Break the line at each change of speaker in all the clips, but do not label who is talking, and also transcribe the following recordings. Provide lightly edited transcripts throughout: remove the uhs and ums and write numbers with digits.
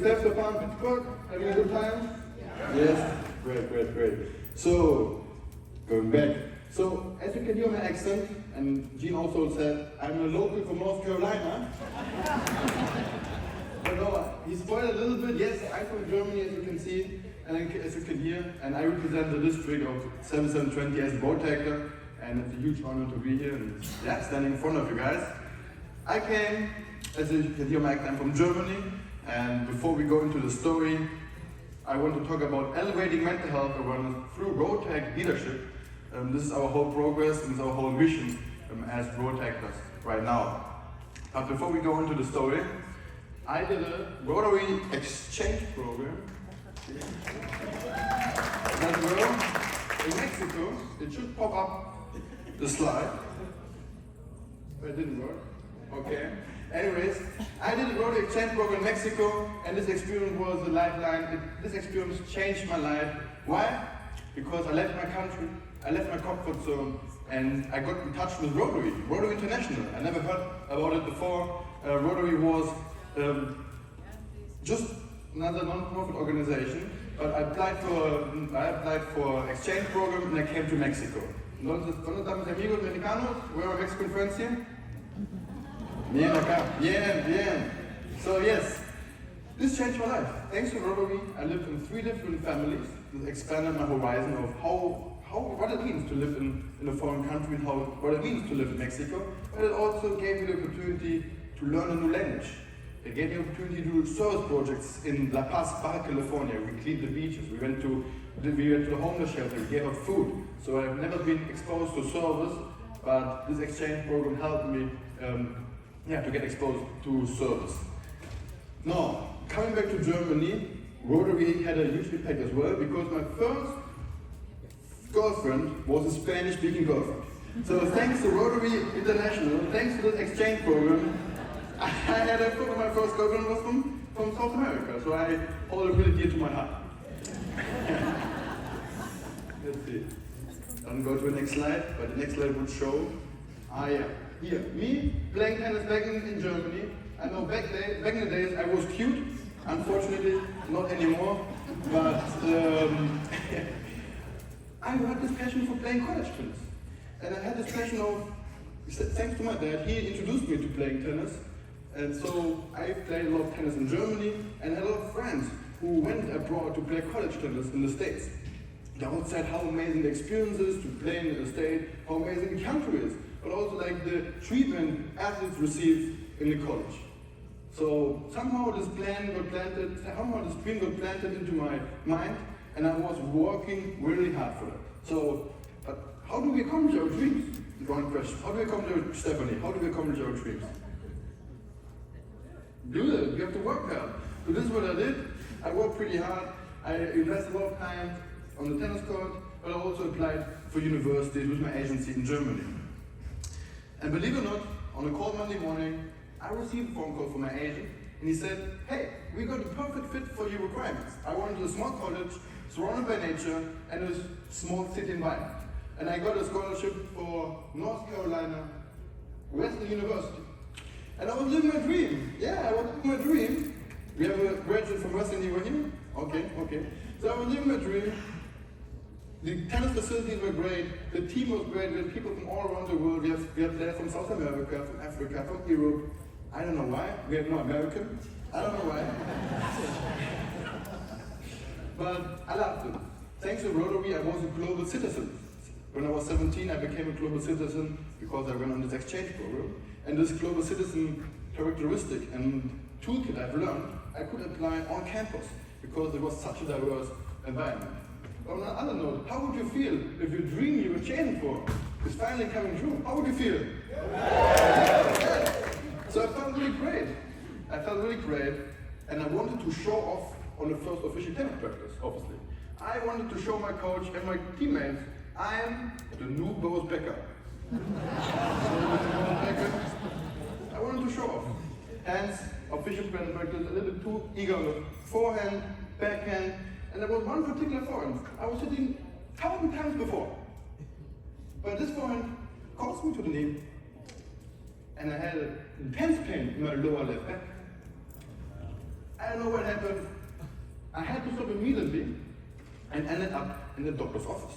yourself so far in Pittsburgh? Having a good time? Yes? Great. So, going back. So, as you can hear my accent, and Gene also said, I'm a local from North Carolina. But no, he spoiled a little bit. Yes, I'm from Germany, as you can see, and as you can hear, and I represent the district of 7720 as a board actor, and it's a huge honor to be here and standing in front of you guys. I came, as you can hear my accent, I'm from Germany, and before we go into the story, I want to talk about elevating mental health awareness through Rotary leadership. This is our whole progress and our whole mission as road actors right now. But before we go into the story, I did a Rotary exchange program that were in Mexico. It should pop up the slide, but it didn't work. Okay. Anyways, I did a Rotary exchange program in Mexico, and this experience was a lifeline. This experience changed my life. Why? Because I left my country, I left my comfort zone, and I got in touch with Rotary International. I never heard about it before. Rotary was just another non-profit organization, but I applied for exchange program and I came to Mexico. ¿Dónde están mis amigos mexicanos? Where are Mexican friends here? Bien acá, bien. So yes, this changed my life. Thanks to Rotary, I lived in 3 different families. This expanded my horizon of what it means to live in a foreign country, and what it means to live in Mexico. But it also gave me the opportunity to learn a new language. It gave me the opportunity to do service projects in La Paz, Baja California. We cleaned the beaches. We went to the homeless shelter. We gave out food. So I've never been exposed to service, but this exchange program helped me to get exposed to service. Now, coming back to Germany, Rotary had a huge impact as well, because my first girlfriend was a Spanish-speaking girlfriend. So thanks to Rotary International, thanks to this exchange program, I had my first girlfriend was from South America, so I hold it really dear to my heart. Let's see. Don't go to the next slide, but the next slide would show. Here, me playing tennis back in Germany. I know back in the days I was cute. Unfortunately, not anymore. But I had this passion for playing college tennis, and I had this passion of, thanks to my dad, he introduced me to playing tennis. And so I played a lot of tennis in Germany, and had a lot of friends who went abroad to play college tennis in the States. They all said how amazing the experience is to play in the States, how amazing the country is, but also like the treatment athletes receive in the college. So somehow this dream got planted into my mind, and I was working really hard for that. So, but how do we accomplish our dreams? One question. How do we accomplish, Stephanie, how do we accomplish our dreams? Do that. You have to work hard. So this is what I did. I worked pretty hard. I invested a lot of time on the tennis court, but I also applied for universities with my agency in Germany. And believe it or not, on a cold Monday morning, I received a phone call from my agent, and he said, hey, we got a perfect fit for your requirements. I wanted a small college, surrounded by nature, and a small city environment. And I got a scholarship for North Carolina Western University. And I was living my dream. Yeah, I was living my dream. We have a graduate from Western over here? Okay. So I was living my dream. The tennis facilities were great. The team was great. We had people from all around the world. We have players from South America, from Africa, from Europe. I don't know why. We have no American. I don't know why. But I loved it. Thanks to Rotary, I was a global citizen. When I was 17, I became a global citizen because I went on this exchange program. And this global citizen characteristic and toolkit I've learned, I could apply on campus because it was such a diverse environment. On another note, how would you feel if your dream you were chasing for is finally coming true? How would you feel? Yeah. So I felt really great. And I wanted to show off on the first official tennis practice, obviously. I wanted to show my coach and my teammates, I'm the new Boris Becker. I wanted to show off. Hence, official tennis practice, a little bit too eager with forehand, backhand, and there was one particular forehand I was hitting 1,000 times before. But this forehand caused me to the knee, and I had intense pain in my lower left back. I don't know what happened. I had to stop immediately and ended up in the doctor's office.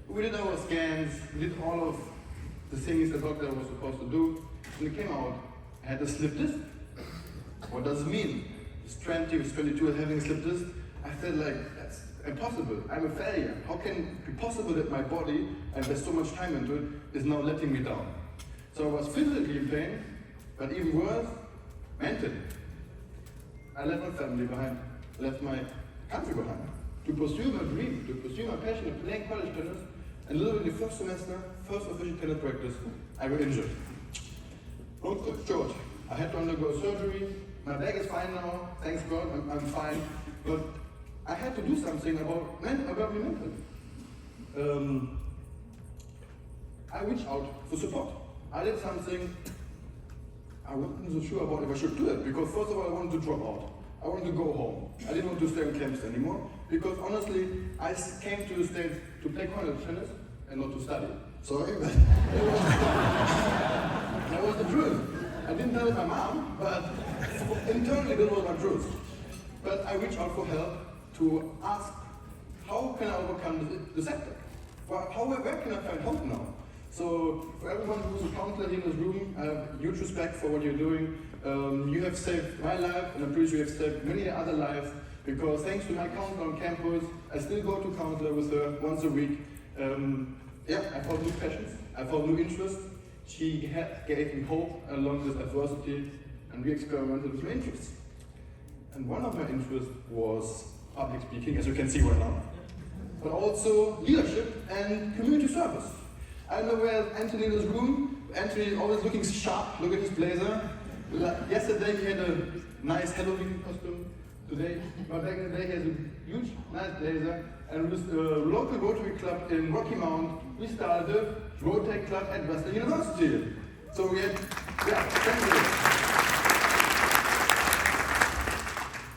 We did our scans, we did all of the things the doctor was supposed to do, and it came out, I had a slip disc. What does it mean? It's 20, it's 22 having a slip disc. I felt like, that's impossible, I'm a failure. How can it be possible that my body, I invest so much time into it, is now letting me down? So I was physically in pain, but even worse, mentally. I left my family behind, left my country behind, to pursue my dream, to pursue my passion of playing college tennis, and literally the first semester, first official tennis practice, I got injured. Long story short, I had to undergo surgery. My back is fine now, thanks God, I'm fine. But I had to do something about me mentally. I reached out for support. I did something I wasn't so sure about if I should do it, because first of all I wanted to drop out. I wanted to go home. I didn't want to stay on campus anymore, because honestly, I came to the States to play college tennis and not to study. Sorry, but that was the truth. I didn't tell my mom, but internally that was my truth. But I reached out for help to ask, how can I overcome the setback? Where can I find help now? So for everyone who's a counselor here in this room, I have huge respect for what you're doing. You have saved my life, and I'm pretty sure you have saved many other lives, because thanks to my counselor on campus, I still go to counselor with her once a week. I found new passions, I found new interests. She gave me hope along this adversity, and we experimented with my interests. And one of my interests was public speaking, as you can see right now, but also leadership and community service. I don't know where Anthony in this room. Anthony is always looking sharp. Look at his blazer. Yesterday he had a nice Halloween costume. Today, but back in the day, he has a huge, nice blazer. And with the local Rotary Club in Rocky Mount, we started a Rotary Club at Western University. So we had, thank you.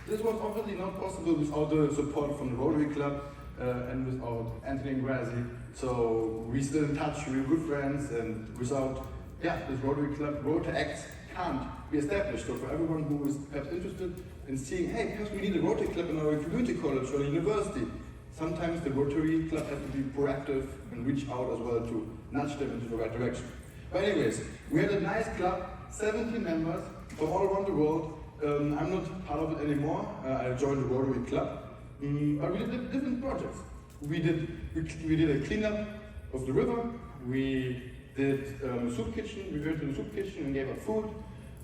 This was obviously not possible without the support from the Rotary Club and without Anthony and Grazi. So we still in touch, we're good friends, and without this Rotary Club, Rotary Acts can't be established. So for everyone who is perhaps interested in seeing, hey, perhaps we need a Rotary Club in our community college or university, sometimes the Rotary Club has to be proactive and reach out as well to nudge them into the right direction. But anyways, we had a nice club, 17 members from all around the world. I'm not part of it anymore. I joined the Rotary Club. But we did different projects. We did a cleanup of the river. We did a soup kitchen. We went to the soup kitchen and gave out food.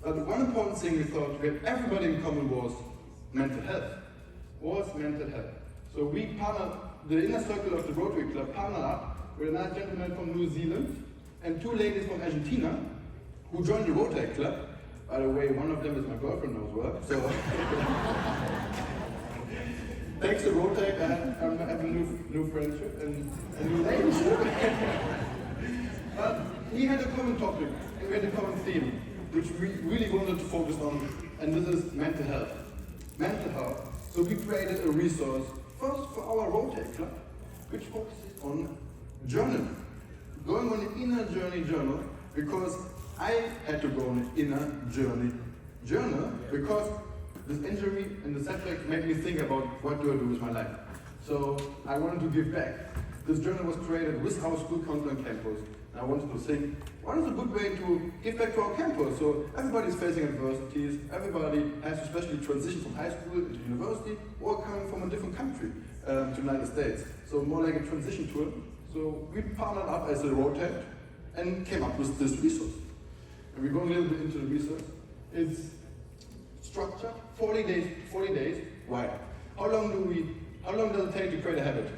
But one important thing we thought we had everybody in common was mental health. So we partnered, the inner circle of the Rotary Club partnered up with a nice gentleman from New Zealand and two ladies from Argentina who joined the Rotary Club. By the way, one of them is my girlfriend now as well. So thanks to Rotary, I have a new friendship and a new relationship. But we had a common topic, and we had a common theme, which we really wanted to focus on, and this is mental health. Mental health. So we created a resource, first for our Rotary Club, which focuses on journaling. Going on an inner journey journal, because I had to go on an inner journey journal, because this injury and the setback made me think about what do I do with my life. So I wanted to give back. This journal was created with our school council on campus. And I wanted to think, what is a good way to give back to our campus? So everybody is facing adversities, everybody has to especially transition from high school into university, or coming from a different country to the United States. So more like a transition tour. So we partnered up as a Rotary and came up with this resource. And we're going a little bit into the research. It's structured, 40 days. Why? How long does it take to create a habit?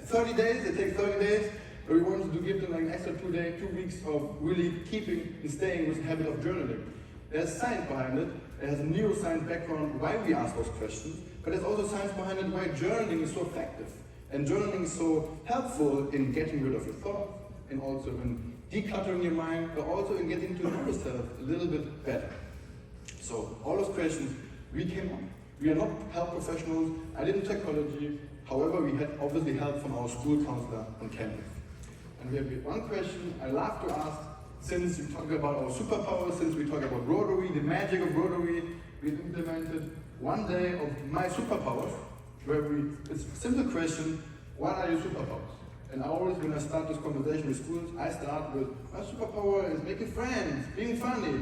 30 days, it takes 30 days. But we wanted to give them like an extra 2 weeks of really keeping and staying with the habit of journaling. There's science behind it. It has a neuroscience background why we ask those questions, but there's also science behind it why journaling is so effective. And journaling is so helpful in getting rid of your thoughts, and also in decluttering your mind, but also in getting to know yourself a little bit better. So all those questions we came up. We are not health professionals. I didn't psychology. However, we had obviously help from our school counselor on campus. And we have one question I love to ask since we talk about our superpowers, since we talk about Rotary, the magic of Rotary, we've implemented one day of my superpowers, where it's a simple question, what are your superpowers? And always when I start this conversation with schools, I start with, my superpower is making friends, being funny,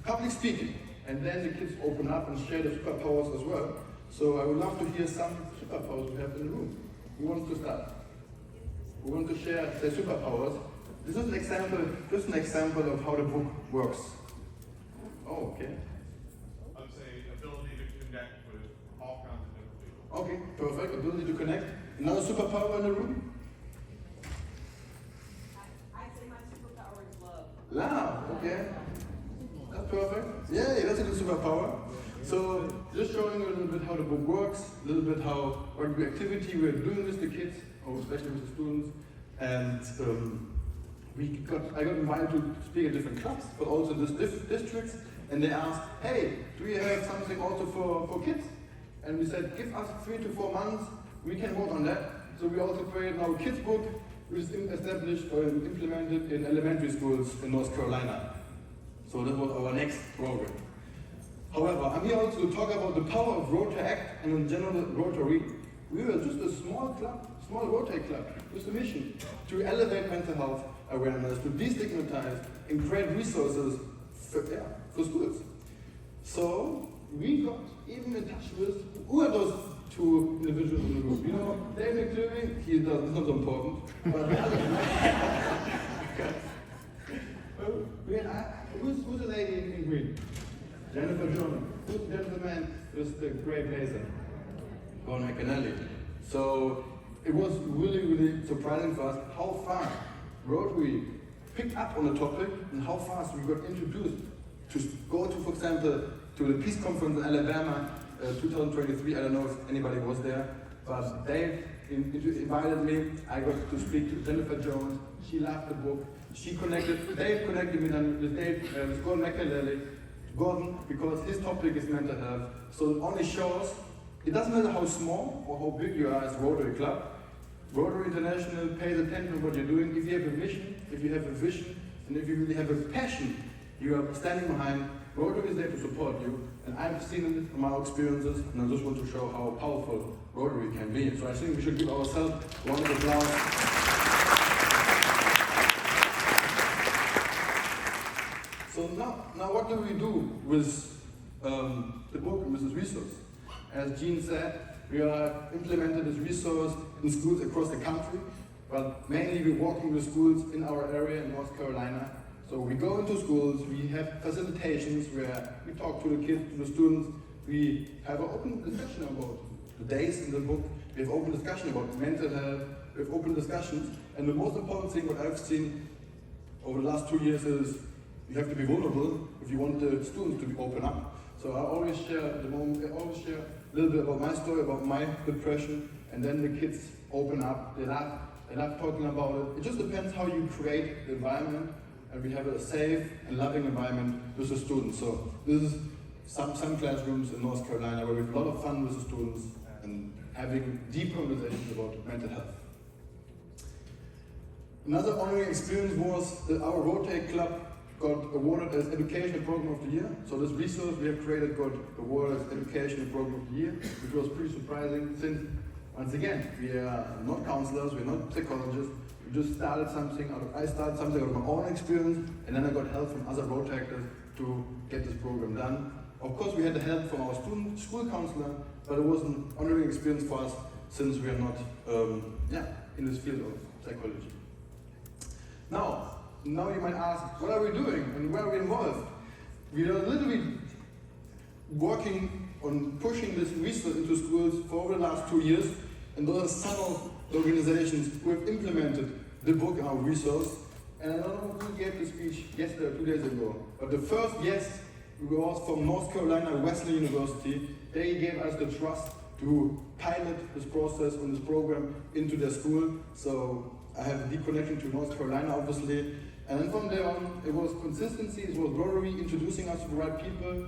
public speaking. And then the kids open up and share their superpowers as well. So I would love to hear some superpowers we have in the room. Who wants to start? Who wants to share their superpowers? This is an example, just an example of how the book works. Oh, okay.
I would say ability to connect with all kinds of different people.
Okay, perfect. Ability to connect. Another superpower in the room?
I'd say my superpower is love.
Love, okay. That's perfect. Yeah, that's a good superpower. So just showing you a little bit how the book works, a little bit how what the activity we're doing with the kids, or especially with the students. And I got invited to speak at different clubs, but also in districts. And they asked, hey, do you have something also for kids? And we said, give us 3 to 4 months, we can work on that. So we also created our kids book, which is established or implemented in elementary schools in North Carolina. So that was our next program. However, I'm here also to talk about the power of Rotaract and in general Rotary. We were just a small club, small Rotary club, with a mission to elevate mental health awareness, to destigmatize and create resources for schools. So we got even in touch with who are those 2 individuals in the group. You know, David McCleary, he's not so important, but the other who's the lady in green? Jennifer Jones. Who's the gentleman with the grey blazer? Gordon McAnally. So it was really surprising for us how fast Rotary picked up on the topic and how fast we got introduced to go to, for example, to the peace conference in Alabama 2023. I don't know if anybody was there, but Dave invited me. I got to speak to Jennifer Jones. She loved the book. Dave connected me then with Gordon McAnally. Gordon, because his topic is mental health. So it only shows, it doesn't matter how small or how big you are as a Rotary Club. Rotary International pays attention to what you're doing. If you have a mission, if you have a vision, and if you really have a passion, you are standing behind, Rotary is there to support you. And I've seen it from our experiences, and I just want to show how powerful Rotary can be. So I think we should give ourselves a round of applause. So now what do we do with the book and with this resource? As Jean said, we are implemented this resource in schools across the country, but mainly we're working with schools in our area in North Carolina. So we go into schools, we have facilitations where we talk to the kids, to the students, we have an open discussion about the days in the book, we have open discussion about mental health, we have open discussions, and the most important thing what I've seen over the last 2 years is you have to be vulnerable if you want the students to be open up. So I always share a little bit about my story, about my depression, and then the kids open up, they laugh talking about it. It just depends how you create the environment, and we have a safe and loving environment with the students. So this is some classrooms in North Carolina where we have a lot of fun with the students and having deep conversations about mental health. Another honoring experience was that our Rotary Club got awarded as Educational Program of the Year. So this resource we have created got awarded as Educational Program of the Year, which was pretty surprising since, once again, we are not counselors, we're not psychologists, we just started something, I started something out of my own experience, and then I got help from other Rotaractors to get this program done. Of course we had the help from our school counselor, but it was an honoring experience for us since we are not in this field of psychology. Now you might ask, what are we doing and where are we involved? We are literally working on pushing this research into schools for over the last 2 years, and those are some of the organizations who have implemented the book and our resource. And I don't know who gave the speech yesterday or 2 days ago, but the first yes was from North Carolina Wesleyan University. They gave us the trust to pilot this process and this program into their school. So I have a deep connection to North Carolina, obviously. And then from there on, it was consistency, it was Rotary introducing us to the right people.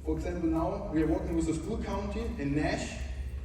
For example, now we are working with a school county in Nash.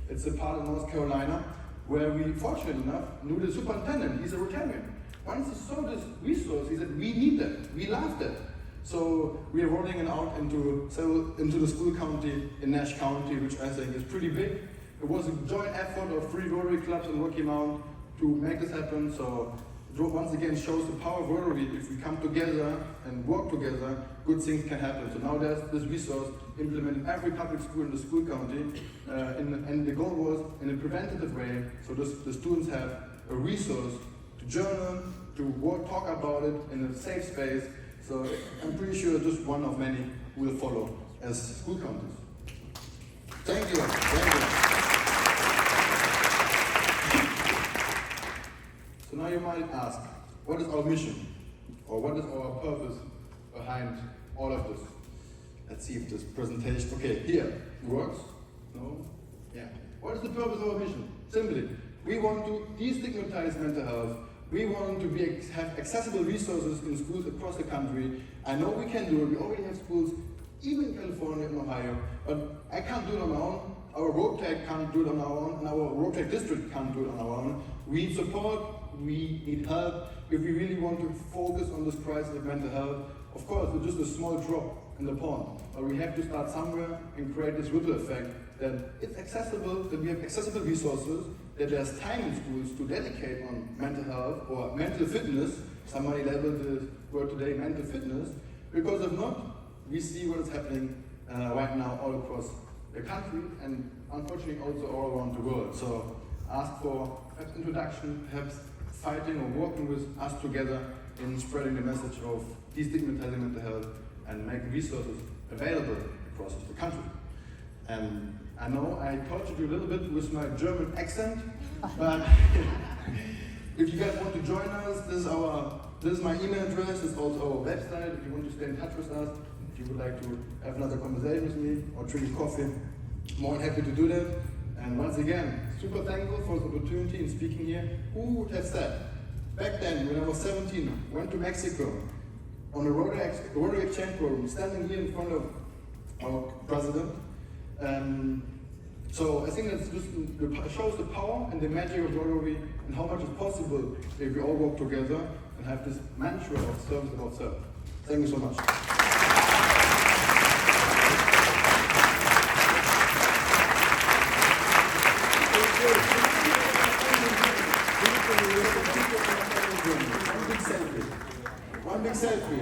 It's a part of North Carolina, where we, fortunately enough, knew the superintendent. He's a Rotarian. once he saw this resource, he said, we need that, we love that. So we are rolling it out into the school county in Nash County, which I think is pretty big. It was a joint effort of 3 Rotary clubs in Rocky Mount to make this happen. So it once again shows the power of Rotary. If we come together and work together, good things can happen. So now there's this resource implemented in every public school in the school county, and the goal was in a preventative way, so the students have a resource to journal, to work, talk about it in a safe space. So I'm pretty sure just one of many will follow as school counties. Thank you. Thank you. So now you might ask, what is our mission? Or what is our purpose behind all of this? Let's see if this presentation, okay, here, it works? No? Yeah. What is the purpose of our mission? Simply, we want to destigmatize mental health. We want to have accessible resources in schools across the country. I know we can do it. We already have schools, even in California and Ohio, but I can't do it on my own. Our Rotary can't do it on our own, and our Rotary district can't do it on our own. We need support, we need help. If we really want to focus on this crisis of mental health, of course, it's just a small drop in the pond, but we have to start somewhere and create this ripple effect that it's accessible, that we have accessible resources, that there's time in schools to dedicate on mental health or mental fitness. Somebody labeled the word today mental fitness, because if not, we see what is happening right now all across the country and unfortunately also all around the world. So ask for perhaps introduction, perhaps fighting or working with us together in spreading the message of destigmatizing mental health and making resources available across the country. And I know I tortured you a little bit with my German accent, but if you guys want to join us, this is my email address, it's also our website. If you want to stay in touch with us, if you would like to have another conversation with me or drink a coffee, more than happy to do that. And once again, super thankful for the opportunity in speaking here. Who would have said, back then when I was 17, went to Mexico on a Rotary exchange program, standing here in front of our president. So I think that just shows the power and the magic of Rotary and how much is possible if we all work together and have this mantra of service above self. Thank you so much. One big selfie.